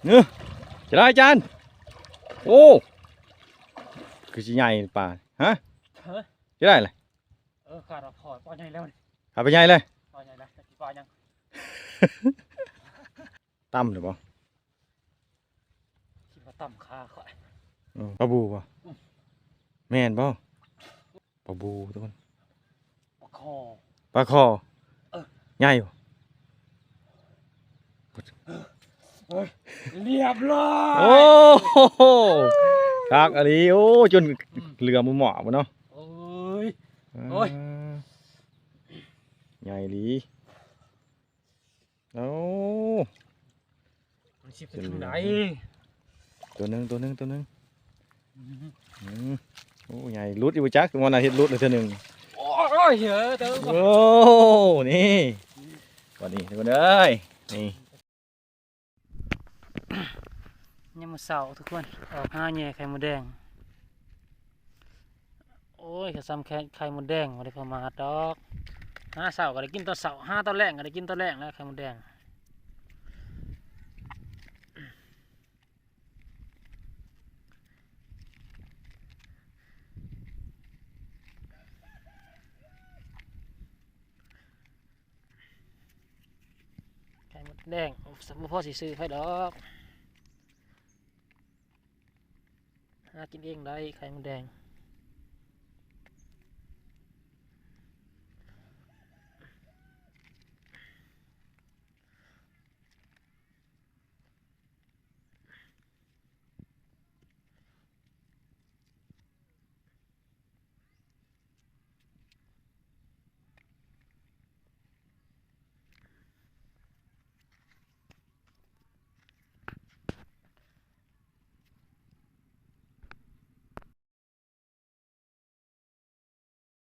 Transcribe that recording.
เนื้อจะได้จานโอ้คือสิใหญ่ป่าฮะจะได้เลยขาดพอปอใหญ่แล้วนี่ ขับไปใหญ่เลย ปอใหญ่แล้วแต่ปอยัง ตั้มหรือเปล่า คิดว่าต่ำขาข่อย ปลาบูป่ะแม่นป่ะปลาบูทุกคน ปลาคอ ปลาคอใหญ่ป่ะ เรียบร้อย โอ้โหคักอะไรโอ้จนเหลือมือหมอป่ะเนาะ โอ้ย โอ้ย ใหญ่ดีโอ้ มันสิเป็นทางไหน ตัวหนึงโอ้ใหญ่รุดอยู่จักวันอาทิตย์รุดเลยเท่านึง โอ้ยเฮ้ยเติม โอ้นี่วันนี้ทุกคนเอ้ยนี่ ยังมาเสาทุกคนออก5แง่ไข่มดแดงโอ้ยซ้ำแค่ไข่มดแดงไม่ได้ประมาทดอก5เสาก็ได้กินตอนเสา5ตอนแรกก็ได้กินตอนแรกแล้วไข่มดแดงไข่มดแดงบ่พอสิซื้อไฟดอกหากินเองได้ไข่มดแดง